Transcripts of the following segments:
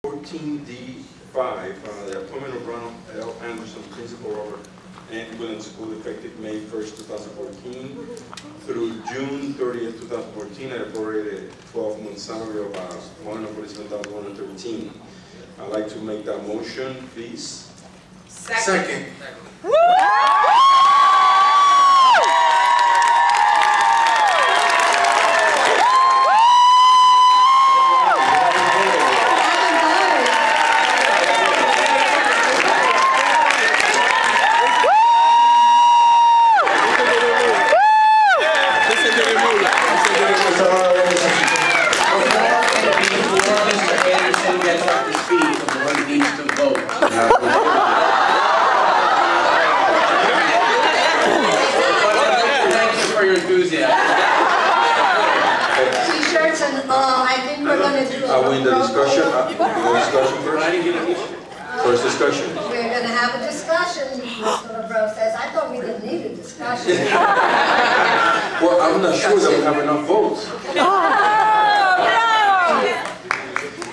14D5, the appointment of Ronald L. Anderson, Principal Robert and Wilentz School, effective May 1st, 2014 through June 30th, 2014, at a prorated 12-month salary of $147,113. I'd like to make that motion, please. Second. T-shirts and I think we're going to do Are we in the discussion? Discussion first? First discussion. We're going to have a discussion, Mr. LeBron says. I thought we didn't need a discussion. Well, I'm not sure that we have enough votes.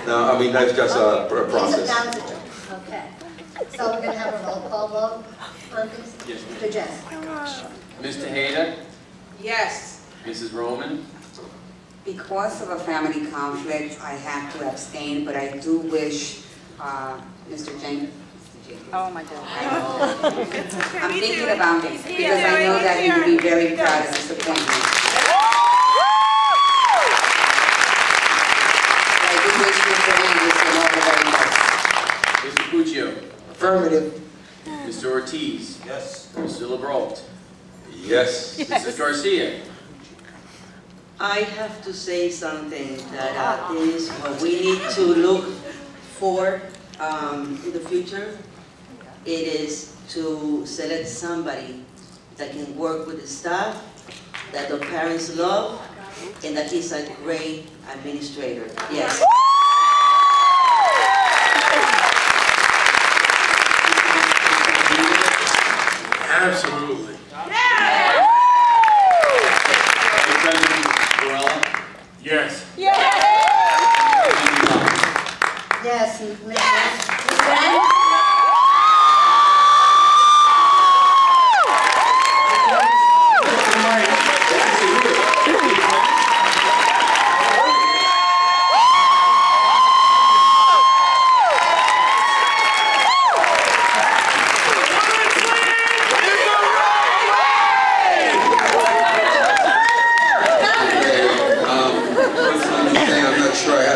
No, I mean, that's just a process. That was a joke. Okay. So we're going to have a roll call vote on this? Yes, ma'am. To Jess. Ms. Tejeda? Yes. Mrs. Roman? Because of a family conflict, I have to abstain, but I do wish Mr. Jenkins. Oh my God. I'm thinking about him because I know that he will be very proud of this appointment. I do wish Mr. Jenkins all the very best. Mr. Puccio? Affirmative. Mr. Ortiz? Yes. Mr. LeBrault? Yes. Mrs. Garcia? I have to say something that this is what we need to look for in the future. It is to select somebody that can work with the staff, that the parents love, and that he's a great administrator. Yes. Absolutely. Yes. Yes.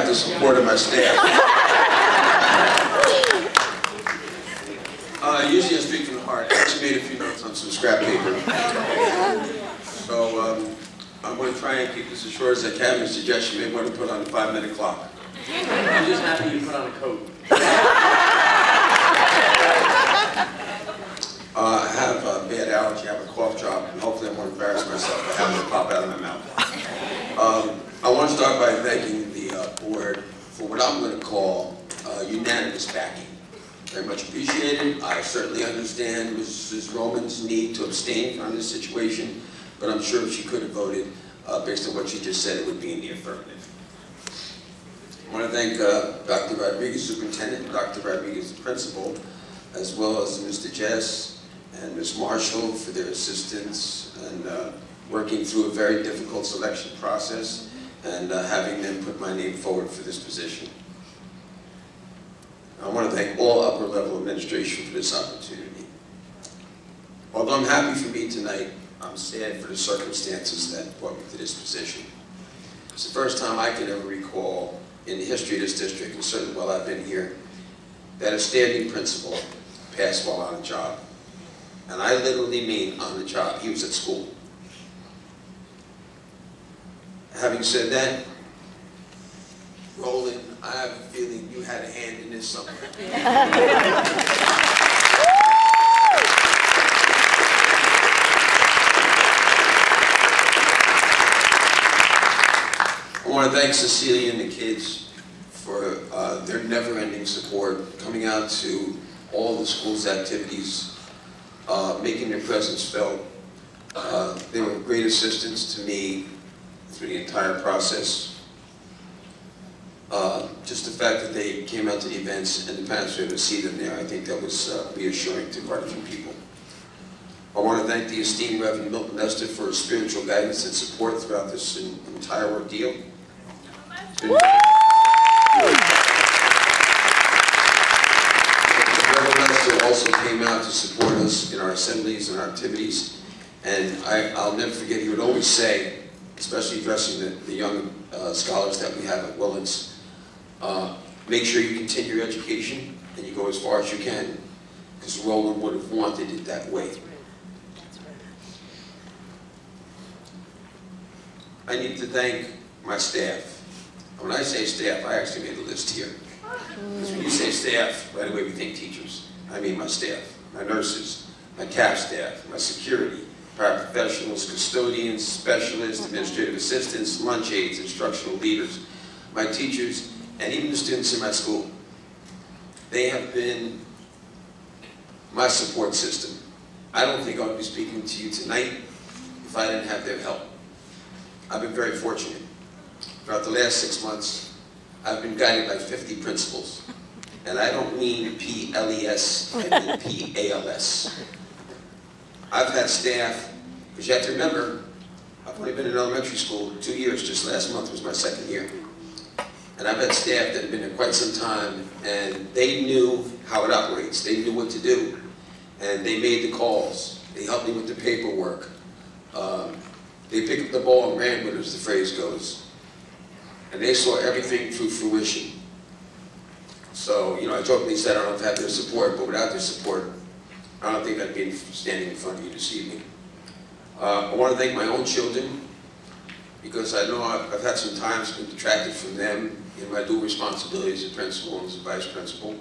Support of my staff. Usually I speak from the heart. I actually made a few notes on some scrap paper. So I'm going to try and keep this as short as I can. Mr. Jess, you may want to put on a 5-minute clock. I'm just happy you put on a coat. I have a bad allergy, I have a cough drop, and hopefully I won't embarrass myself by having it pop out of my mouth. I want to start by thanking the board for what I'm going to call unanimous backing. Very much appreciated. I certainly understand Mrs. Roman's need to abstain from this situation, but I'm sure if she could have voted, based on what she just said, it would be in the affirmative. I want to thank Dr. Rodriguez, Superintendent, Dr. Rodriguez, Principal, as well as Mr. Jess and Ms. Marshall for their assistance and working through a very difficult selection process and having them put my name forward for this position. I want to thank all upper-level administration for this opportunity. Although I'm happy for me tonight, I'm sad for the circumstances that brought me to this position. It's the first time I can ever recall in the history of this district, and certainly while I've been here, that a standing principal passed while on a job. And I literally mean on the job. He was at school. Having said that, Roland, I have a feeling you had a hand in this somewhere. I want to thank Cecilia and the kids for their never-ending support, coming out to all the school's activities, making their presence felt. They were a great assistance to me through the entire process. Just the fact that they came out to the events and the parents were able to see them there, I think that was reassuring to quite a few people. I want to thank the esteemed Reverend Milton Nestor for his spiritual guidance and support throughout this entire ordeal. Reverend Nestor also came out to support us in our assemblies and our activities, and I'll never forget, he would always say, especially addressing the young scholars that we have at Wilentz, make sure you continue your education and you go as far as you can, because Roland would have wanted it that way. I need to thank my staff. When I say staff, I actually made a list here. Because when you say staff, right away we think teachers. I mean my staff, my nurses, my CAP staff, my security, paraprofessionals, custodians, specialists, administrative assistants, lunch aides, instructional leaders, my teachers, and even the students in my school. They have been my support system. I don't think I would be speaking to you tonight if I didn't have their help. I've been very fortunate. Throughout the last 6 months, I've been guided by 50 principals. And I don't mean P-L-E-S, I mean P-A-L-S. I've had staff, because you have to remember, I've only been in elementary school 2 years, just last month was my 2nd year. And I've had staff that have been there quite some time, and they knew how it operates. They knew what to do. And they made the calls. They helped me with the paperwork. They picked up the ball and ran with it, as the phrase goes. And they saw everything through fruition. So, you know, I jokingly said I don't know if I had their support, but without their support, I don't think I'd be standing in front of you this evening. I want to thank my own children, because I know I've had some times been detracted from them in my dual responsibilities as a principal and as a vice principal.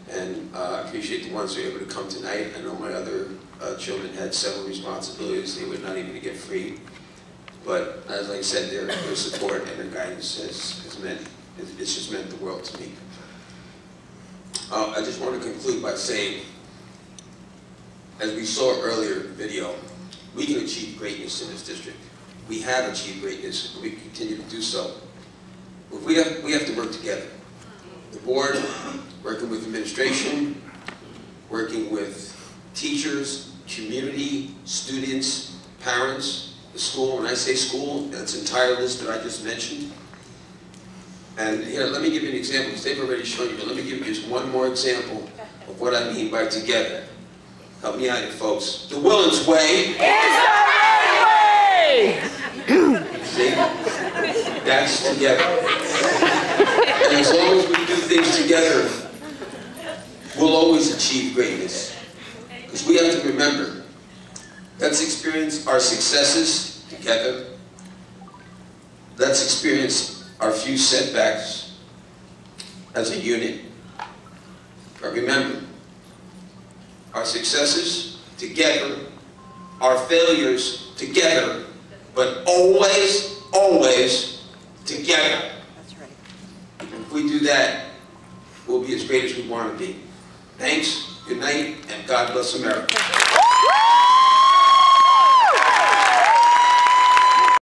And I appreciate the ones who were able to come tonight. I know my other children had several responsibilities. They were not able to get free. But as I said, their support and their guidance it's just meant the world to me. I just want to conclude by saying, as we saw earlier in the video, we can achieve greatness in this district. We have achieved greatness, and we continue to do so. But we have to work together. The board, working with administration, working with teachers, community, students, parents, the school. When I say school, that's the entire list that I just mentioned. And here, let me give you an example, because they've already shown you, but let me give you just one more example of what I mean by together. Help me out here, folks. The Wilentz way is the right way! See? That's together. And as long as we do things together, we'll always achieve greatness. Because we have to remember, let's experience our successes together. Let's experience our few setbacks as a unit. But remember, our successes together, our failures together, but always, always together. That's right. And if we do that, we'll be as great as we want to be. Thanks, good night, and God bless America.